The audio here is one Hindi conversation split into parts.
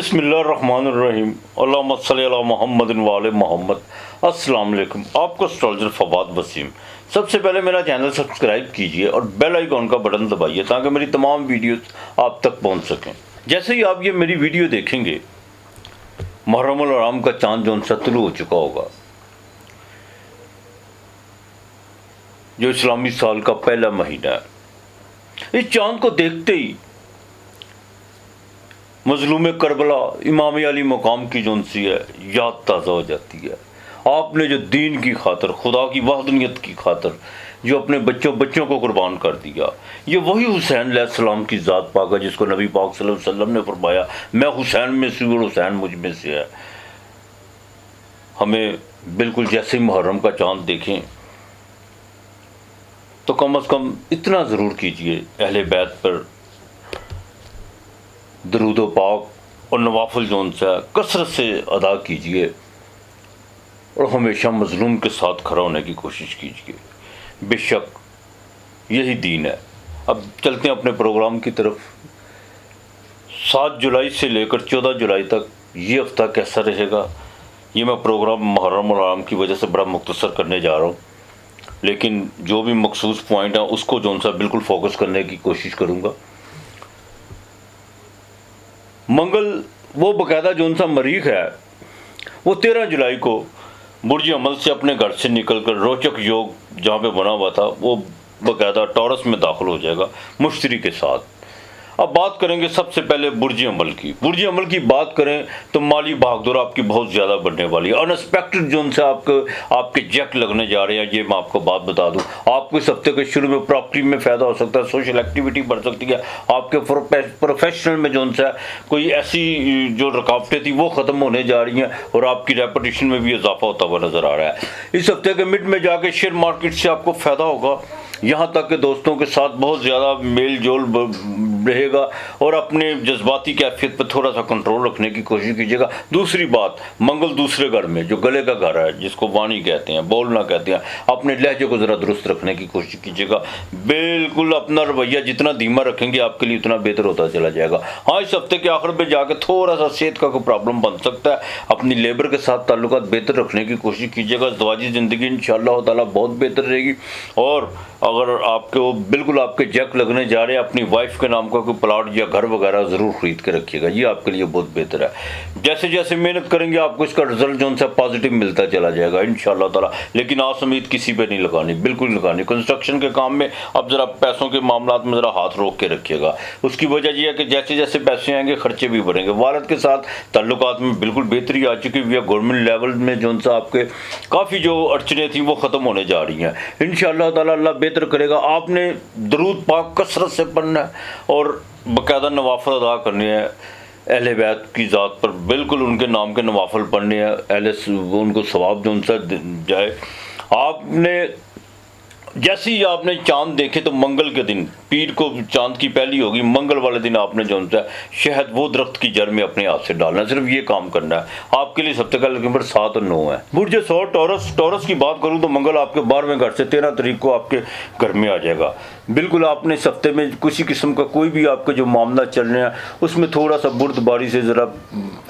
बिस्मिल्लाहिर्रहमानिर्रहीम अल्लाहुम्मा सल्ली अला मुहम्मदिन व आले मोहम्मद। अस्सलाम वालेकुम। आपको एस्ट्रोलॉजर फवाद वसीम। सबसे पहले मेरा चैनल सब्सक्राइब कीजिए और बेल आइकॉन का बटन दबाइए ताकि मेरी तमाम वीडियोस आप तक पहुंच सकें। जैसे ही आप ये मेरी वीडियो देखेंगे, मुहर्रम अल हराम का चांद जो सा तुलू हो चुका होगा, जो इस्लामी साल का पहला महीना है। इस चांद को देखते ही मजलूम करबला इमाम अली मकाम की जो सी है याद ताज़ा हो जाती है। आपने जो दीन की खातर, खुदा की वहदनियत की खातर जो अपने बच्चों को कुर्बान कर दिया, ये वही हुसैन अलैहिस्सलाम की ज़ात पाक है जिसको नबी पाक सल्लल्लाहु अलैहि वसल्लम ने फरमाया, मैं हुसैन में से और हुसैन मुझ में से है। हमें बिल्कुल जैसे ही मुहर्रम का चाँद देखें तो कम से कम इतना ज़रूर कीजिए, अहले बैत पर दरूद पाक और नवाफिल जोन सा कसरत से अदा कीजिए और हमेशा मजलूम के साथ खड़ा होने की कोशिश कीजिए। बेशक यही दीन है। अब चलते हैं अपने प्रोग्राम की तरफ। 7 जुलाई से लेकर 14 जुलाई तक ये हफ्ता कैसा रहेगा, ये मैं प्रोग्राम मुहर्रम और हराम की वजह से बड़ा मुख्तसर करने जा रहा हूँ, लेकिन जो भी मखसूस पॉइंट है उसको जोन सा बिल्कुल फोकस करने की कोशिश करूँगा। मंगल वो बाकायदा जो सा मरीख है, वो 13 जुलाई को बुर्ज अमल से अपने घर से निकलकर रोचक योग जहाँ पे बना हुआ था वो बाकायदा टॉरस में दाखिल हो जाएगा मुश्तरी के साथ। अब बात करेंगे सबसे पहले बुर्ज अमल की। बुर्ज अमल की बात करें तो माली भागदौड़ आपकी बहुत ज़्यादा बढ़ने वाली है। अनएक्सपेक्टेड जो से आपके जैक लगने जा रहे हैं, ये मैं आपको बात बता दूं। आपको इस हफ्ते के शुरू में प्रॉपर्टी में फ़ायदा हो सकता है, सोशल एक्टिविटी बढ़ सकती है, आपके प्रोफेशनल में जो सा कोई ऐसी जो रुकावटें थी वो ख़त्म होने जा रही हैं और आपकी रेपुटेशन में भी इजाफा होता हुआ नज़र आ रहा है। इस हफ्ते के मिड में जाके शेयर मार्केट से आपको फ़ायदा होगा, यहाँ तक कि दोस्तों के साथ बहुत ज़्यादा मेल जोल रहेगा और अपने जज्बाती कैफियत पर थोड़ा सा कंट्रोल रखने की कोशिश कीजिएगा। दूसरी बात, मंगल दूसरे घर में, जो गले का घर है, जिसको वाणी कहते हैं, बोलना कहते हैं, अपने लहजे को ज़रा दुरुस्त रखने की कोशिश कीजिएगा। बिल्कुल अपना रवैया जितना धीमा रखेंगे आपके लिए उतना बेहतर होता चला जाएगा। हाँ, इस हफ्ते के आखिर में जाकर थोड़ा सा सेहत का कोई प्रॉब्लम बन सकता है। अपनी लेबर के साथ ताल्लुकात बेहतर रखने की कोशिश कीजिएगा। ज़वाजी ज़िंदगी इंशाअल्लाह ताला बहुत बेहतर रहेगी। और अगर आपको बिल्कुल आपके जैक लगने जा रहे हैं, अपनी वाइफ के नाम का कोई प्लॉट या घर वगैरह ज़रूर खरीद के रखिएगा, ये आपके लिए बहुत बेहतर है। जैसे जैसे मेहनत करेंगे आपको इसका रिजल्ट जो सा पॉजिटिव मिलता चला जाएगा इंशाअल्लाह ताला। लेकिन आस उम्मीद किसी पे नहीं लगानी, बिल्कुल नहीं लगानी। कंस्ट्रक्शन के काम में अब ज़रा पैसों के मामलात में ज़रा हाथ रोक के रखिएगा। उसकी वजह यह है कि जैसे जैसे पैसे आएंगे खर्चे भी बढ़ेंगे। वालिद के साथ ताल्लुकात में बिल्कुल बेहतरी आ चुकी हुई है। गवर्नमेंट लेवल में जो सा आपके काफ़ी जो अड़चने थी वो ख़त्म होने जा रही हैं इंशाअल्लाह ताला। अल्लाह बेहतर करेगा। आपने दरूद पाक कसरत से पढ़ना है और बाकायदा नवाफिल अदा करने हैं। अहले बैत की ज़ात पर बिल्कुल उनके नाम के नवाफिल पढ़ने हैं, उनको सवाब जो उनसे जाए। आपने जैसे ही आपने चांद देखे तो मंगल के दिन, पीर को चांद की पहली होगी, मंगल वाले दिन आपने जो है शहद वो दरख्त की जड़ में अपने हाथ से डालना है। सिर्फ ये काम करना है आपके लिए। सप्ताह का नंबर 7 और 9 है। बुर्ज सौर टॉरस की बात करूं तो मंगल आपके 12वें घर से 13 तारीख को आपके घर में आ जाएगा। बिल्कुल आपने इस हफ्ते में किसी किस्म का कोई भी आपके जो मामला चल रहे हैं उसमें थोड़ा सा बुर्दबारी से ज़रा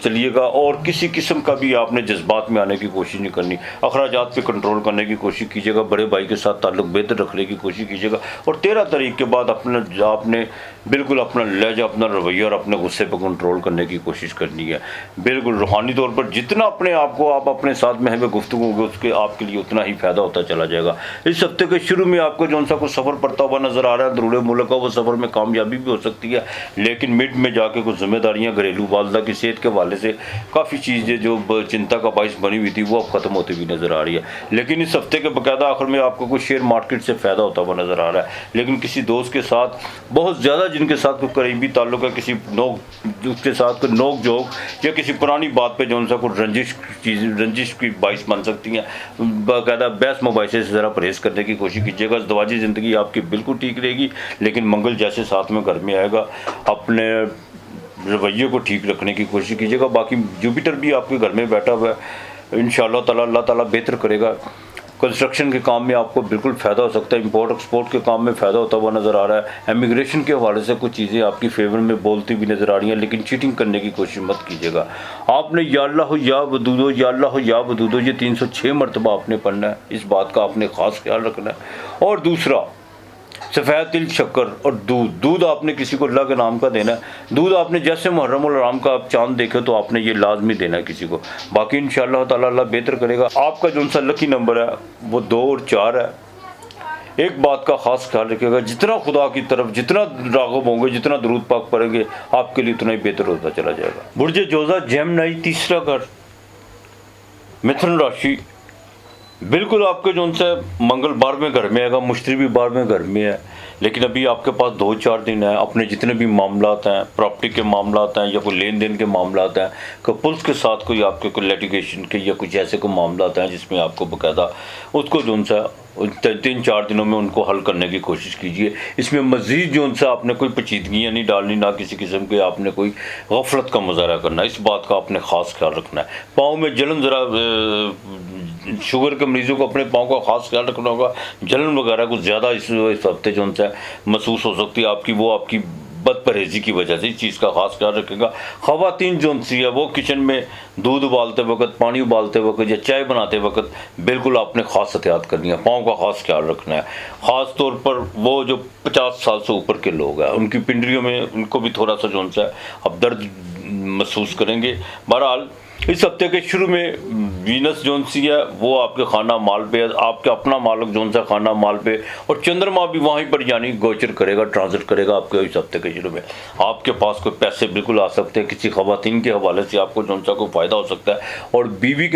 चलिएगा और किसी किस्म का भी आपने जज्बात में आने की कोशिश नहीं करनी। अखराजात पे कंट्रोल करने की कोशिश कीजिएगा। बड़े भाई के साथ ताल्लुक बेहतर रखने की कोशिश कीजिएगा। और 13 तारीख के बाद आपने बिल्कुल अपना लहजा, अपना रवैया और अपने गुस्से पर कंट्रोल करने की कोशिश करनी है। बिल्कुल रूहानी तौर पर जितना अपने आप को आप अपने साथ में है गुफ्तगू होगी उसके आपके लिए उतना ही फ़ायदा होता चला जाएगा। इस हफ्ते के शुरू में आपको जो सा कुछ सफ़र पड़ता हुआ नज़र आ रहा है दरूरे मुल्क का, वो सफ़र में कामयाबी भी हो सकती है, लेकिन मिड में जाके कुछ जिम्मेदारियाँ घरेलू वालदा की सेहत के हवाले से काफ़ी चीज़ें जो चिंता का बाइस बनी हुई थी वो अब ख़त्म होती हुई नज़र आ रही है। लेकिन इस हफ्ते के बाकायदा आखिर में आपको कुछ शेयर मार्केट से फ़ायदा होता हुआ नज़र आ रहा है। लेकिन किसी दोस्त के साथ बहुत ज़्यादा, जिनके साथ कोई करीबी ताल्लुक है, किसी उसके साथ कोई नोक झोंक या किसी पुरानी बात पे जो सा कुछ रंजिश की बाइस बन सकती हैं, बाकायदा बहस मुबाहिसे से ज़रा परहेज़ करने की कोशिश कीजिएगा। दवाजी ज़िंदगी आपकी बिल्कुल ठीक रहेगी। लेकिन मंगल जैसे साथ में घर में आएगा, अपने रवैये को ठीक रखने की कोशिश कीजिएगा। बाकी जुपिटर भी आपके घर में बैठा हुआ है, इंशाअल्लाह ताला अल्लाह ताला बेहतर करेगा। कंस्ट्रक्शन के काम में आपको बिल्कुल फ़ायदा हो सकता है, इंपोर्ट एक्सपोर्ट के काम में फ़ायदा होता हुआ नज़र आ रहा है। इमिग्रेशन के हवाले से कुछ चीज़ें आपकी फेवर में बोलती हुई नज़र आ रही हैं, लेकिन चीटिंग करने की कोशिश मत कीजिएगा। आपने या अल्लाह या वदूदो या अल्लाह या वदूदो ये 306 मरतबा आपने पढ़ना है, इस बात का आपने ख़ास ख्याल रखना है। और दूसरा, सफ़ेद तिल, शक्कर और दूध आपने किसी को अल्लाह के नाम का देना है। दूध आपने जैसे मुहर्रम और हराम का आप चांद देखे तो आपने ये लाजमी देना है किसी को। बाकी इंशाअल्लाह ताला अल्लाह बेहतर करेगा। आपका जो सा लकी नंबर है वो 2 और 4 है। एक बात का ख़ास ख्याल रखिएगा, जितना खुदा की तरफ जितना राग़िब होंगे, जितना दरूद पाक पढ़ेंगे, आपके लिए उतना ही बेहतर होता चला जाएगा। बुर्ज जोज़ा जेमिनी, तीसरा घर, मिथुन राशि। बिल्कुल आपके जो उनसे मंगल 12वें घर में आएगा, मुश्तरी भी 12वें घर में है, लेकिन अभी आपके पास 2-4 दिन है। अपने जितने भी मामलात हैं, प्रॉपर्टी के मामलात हैं या कोई लेन देन के मामलात हैं, कि पुलिस के साथ कोई आपके कोई लिटिगेशन के या कुछ ऐसे कोई मामलात हैं जिसमें आपको बाकायदा उसको जो उनसा 3-4 दिनों में उनको हल करने की कोशिश कीजिए। इसमें मज़ीद जो उनसे आपने कोई पेचीदगियाँ नहीं डालनी, ना किसी किस्म के आपने कोई गफलत का मुजाहरा करना, इस बात का आपने ख़ास ख्याल रखना है। पाँव में जलन, ज़रा शुगर के मरीज़ों को अपने पाँव का ख़ास ख्याल रखना होगा। जलन वगैरह कुछ ज़्यादा इस हफ्ते जो उनसे महसूस हो सकती है आपकी, वो आपकी बदपरहेज़ी की वजह से, इस चीज़ का ख़ास ख्याल रखेगा। ख़वातीन जो सी है वो किचन में दूध उबालते वक्त, पानी उबालते वक्त या चाय बनाते वक्त बिल्कुल आपने ख़ास एहतियात करनी है, पाँव का ख़ास ख्याल रखना है। ख़ास तौर पर वो जो 50 साल से ऊपर के लोग हैं, उनकी पिंडलियों में उनको भी थोड़ा सा जो सा अब दर्द महसूस करेंगे। बहरहाल इस हफ्ते के शुरू में वीनस जोन सी है वो आपके खाना माल पे है, आपके अपना मालिक जोन सा खाना माल पे, और चंद्रमा भी वहीं पर यानी गोचर करेगा, ट्रांजिट करेगा आपके इस हफ्ते के शुरू में। आपके पास कोई पैसे बिल्कुल आ सकते हैं, किसी खवातीन के हवाले से आपको जोन सा कोई फ़ायदा हो सकता है। और बीवी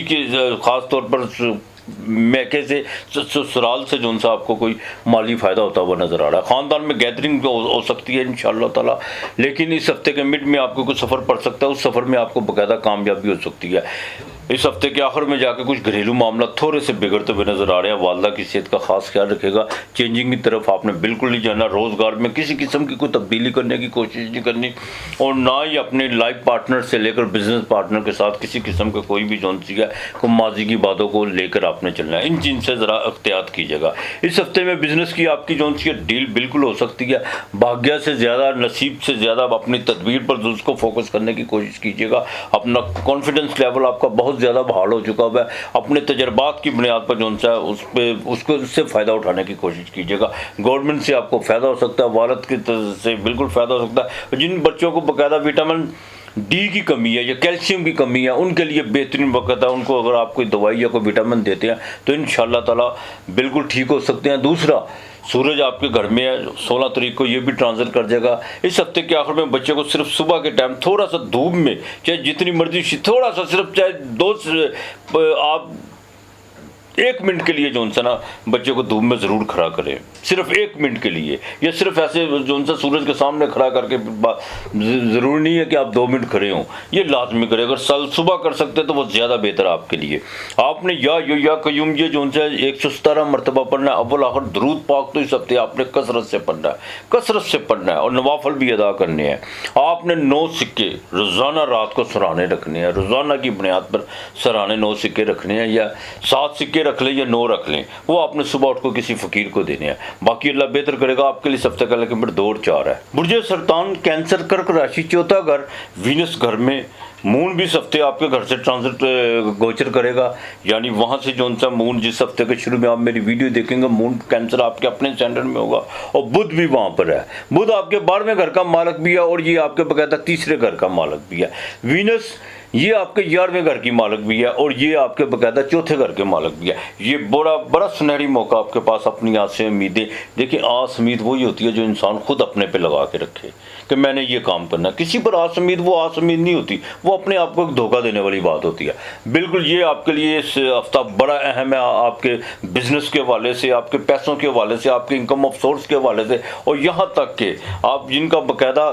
के ख़ास तौर पर मैके से, ससुराल से जो सा आपको कोई माली फ़ायदा होता हुआ नज़र आ रहा है। ख़ानदान में गैदरिंग हो सकती है इंशाअल्लाह ताला, लेकिन इस हफ्ते के मिड में आपको कोई सफ़र पड़ सकता है, उस सफ़र में आपको बाकायदा कामयाबी हो सकती है। इस हफ्ते के आखिर में जाकर कुछ घरेलू मामला थोड़े से बिगड़ते हुए नज़र आ रहे हैं। वालदा की सेहत का खास ख्याल रखेगा। चेंजिंग की तरफ आपने बिल्कुल नहीं जाना। रोज़गार में किसी किस्म की कोई तब्दीली करने की कोशिश नहीं करनी, और ना ही अपने लाइफ पार्टनर से लेकर बिजनेस पार्टनर के साथ किसी किस्म का कोई भी जोन सी है को माजी की बातों को लेकर आपने चलना है। इन चीज़ से ज़रा एहतियात कीजिएगा। इस हफ्ते में बिजनेस की आपकी जोन सी डील बिल्कुल हो सकती है। भाग्य से ज़्यादा, नसीब से ज़्यादा अपनी तदबीर पर उसको फोकस करने की कोशिश कीजिएगा। अपना कॉन्फिडेंस लेवल आपका बहुत ज़्यादा बहाल हो चुका है। अपने तजर्बात की बुनियाद पर जो सा उस पर उसको उससे फ़ायदा उठाने की कोशिश कीजिएगा। गवर्नमेंट से आपको फ़ायदा हो सकता है, वालद की तरफ से बिल्कुल फ़ायदा हो सकता है। जिन बच्चों को बाकायदा विटामिन डी की कमी है या कैल्शियम की कमी है, उनके लिए बेहतरीन वक्त है। उनको अगर आप कोई दवाई या कोई विटामिन देते हैं तो इंशाअल्लाह ताला बिल्कुल ठीक हो सकते हैं। दूसरा, सूरज आपके घर में है, 16 तारीख को ये भी ट्रांजिट कर जाएगा। इस हफ्ते के आखिर में बच्चे को सिर्फ सुबह के टाइम थोड़ा सा धूप में, चाहे जितनी मर्जी थोड़ा सा, सिर्फ चाहे आप 1 मिनट के लिए जो उनसे ना बच्चे को धूप में ज़रूर खड़ा करें, सिर्फ 1 मिनट के लिए, या सिर्फ ऐसे जो उनसे सूरज के सामने खड़ा करके, ज़रूरी नहीं है कि आप 2 मिनट खड़े हों, ये लाजमी करें। अगर सुबह कर सकते हैं तो वो ज़्यादा बेहतर आपके लिए। आपने या कयूम ये जो उनसे 117 मरतबा पढ़ना है। अव्वल आखिर दरूद पाक तो इस हफ्ते आपने कसरत से पढ़ना है, कसरत से पढ़ना है, और नवाफल भी अदा करने हैं। आपने 9 सिक्के रोज़ाना रात को सराहने रखने हैं, रोज़ाना की बुनियाद पर सराहने 9 सिक्के रखने हैं, या 7 सिक्के रख लें या 9 रख लें, वो आपने सुबह उठ को किसी फ़कीर को देने हैं। बाकी अल्लाह बेहतर करेगा आपके लिए। सफ्ते का लेकिन 2 और 4 है। बुर्जे सरतान, कैंसर, कर्क राशि, चौथा घर, वीनस घर में। मून भी इस हफ्ते आपके घर से ट्रांजिट गोचर करेगा, यानी वहाँ से जो सा मून जिस हफ्ते के शुरू में आप मेरी वीडियो देखेंगे, मून कैंसर आपके अपने स्टैंडर्ड में होगा, और बुध भी वहाँ पर है। बुध आपके 12वें घर का मालिक भी है, और ये आपके बकायदा 3रे घर का मालिक भी है। वीनस ये आपके 11वें घर की मालिक भी है, और ये आपके बकायदा 4थे घर के मालिक भी है। ये बड़ा सुनहरी मौका आपके पास अपनी आसें उम्मीदें। देखिए, आस उम्मीद वही होती है जो इंसान खुद अपने पे लगा के रखे कि मैंने ये काम करना। किसी पर आस उम्मीद, वो आस उम्मीद नहीं होती, वो अपने आप को धोखा देने वाली बात होती है। बिल्कुल ये आपके लिए इस हफ्ता बड़ा अहम है, आपके बिजनेस के हवाले से, आपके पैसों के हवाले से, आपके इनकम ऑफ सोर्स के हवाले से, और यहाँ तक कि आप जिनका बाकायदा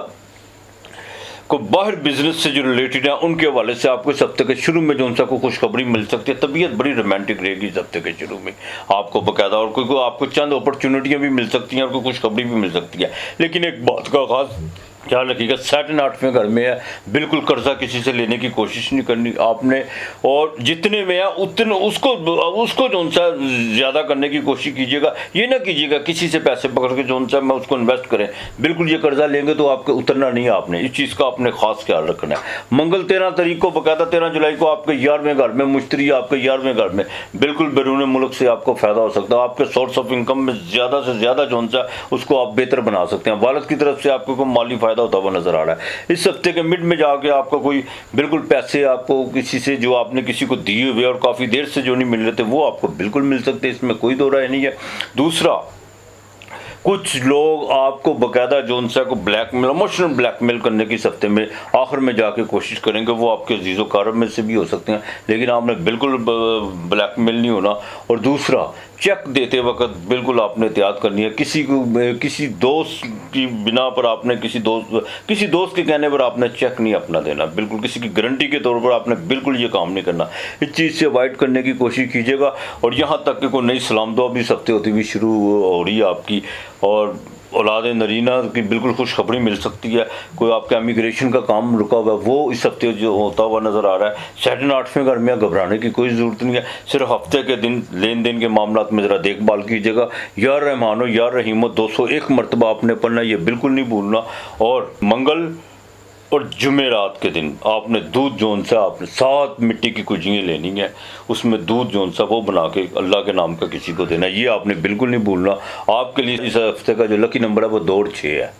को बाहर बिजनेस से जो रिलेटेड है उनके हवाले से आपको इस हफ्ते के शुरू में जो उनसे को खुशखबरी मिल सकती है। तबीयत बड़ी रोमांटिक रहेगी इस हफ्ते के शुरू में आपको बाकायदा, और कोई आपको चंद अपॉर्चुनिटियाँ भी मिल सकती हैं और कोई खुशखबरी भी मिल सकती है। लेकिन एक बात का खास ख्याल रखिएगा, सेकंड 8वें घर में है, बिल्कुल कर्जा किसी से लेने की कोशिश नहीं करनी आपने, और जितने में है उतने उसको जो सा ज़्यादा करने की कोशिश कीजिएगा। ये ना कीजिएगा किसी से पैसे पकड़ के जो सा मैं उसको इन्वेस्ट करें, बिल्कुल ये कर्जा लेंगे तो आपके उतरना नहीं है। आपने इस चीज़ का आपने खास ख्याल रखना है। मंगल 13 तारीख को बकायदा 13 जुलाई को आपके 11वें घर में, मुश्तरी आपके 11वें घर में, बिल्कुल बैरून मुल्क से आपको फायदा हो सकता है। आपके सोर्स ऑफ इनकम में ज़्यादा से ज़्यादा जो सा उसको आप बेहतर बना सकते हैं। वालिद की तरफ से आपको कोई माली फायदा होता हुआ नजर आ रहा है। इस हफ्ते के मिड में जाके आपका कोई बिल्कुल पैसे आपको किसी से जो आपने किसी को दिए हुए और काफ़ी देर से जो नहीं मिल रहे थे वो आपको बिल्कुल मिल सकते, इसमें कोई दो राय नहीं है। दूसरा, कुछ लोग आपको बकायदा जो उनसे को ब्लैकमेल, इमोशनल ब्लैकमेल करने की इस हफ्ते में आखिर में जाके कोशिश करेंगे। वो आपके अजीज़ो कारब में से भी हो सकते हैं, लेकिन आपने बिल्कुल ब्लैकमेल नहीं होना। और दूसरा, चेक देते वक्त बिल्कुल आपने एहतियात करनी है। किसी दोस्त की बिना पर आपने किसी दोस्त के कहने पर आपने चेक नहीं अपना देना, बिल्कुल किसी की गारंटी के तौर पर आपने बिल्कुल ये काम नहीं करना। इस चीज़ से अवॉइड करने की कोशिश कीजिएगा। और यहाँ तक कि कोई नई सलाम दुआ भी इस हफ्ते होती हुई शुरू हो रही है आपकी, और औलाद नरीना की बिल्कुल खुशखबरी मिल सकती है। कोई आपका इमिग्रेशन का काम रुका हुआ है वो इस हफ्ते जो होता हुआ नज़र आ रहा है। सेकंड 8वें घर में घबराने की कोई ज़रूरत नहीं है। सिर्फ हफ्ते के दिन लेन देन के मामला में ज़रा देखभाल कीजिएगा। या रहमानो या रहीमो 201 मरतबा आपने पढ़ना, ये बिल्कुल नहीं भूलना। और मंगल और जुमेरात के दिन आपने दूध जोन सा आपने 7 मिट्टी की कुजियाँ लेनी है, उसमें दूध जोन सा वो बना के अल्लाह के नाम का किसी को देना, ये आपने बिल्कुल नहीं भूलना। आपके लिए इस हफ्ते का जो लकी नंबर है वो 2 और 6 है।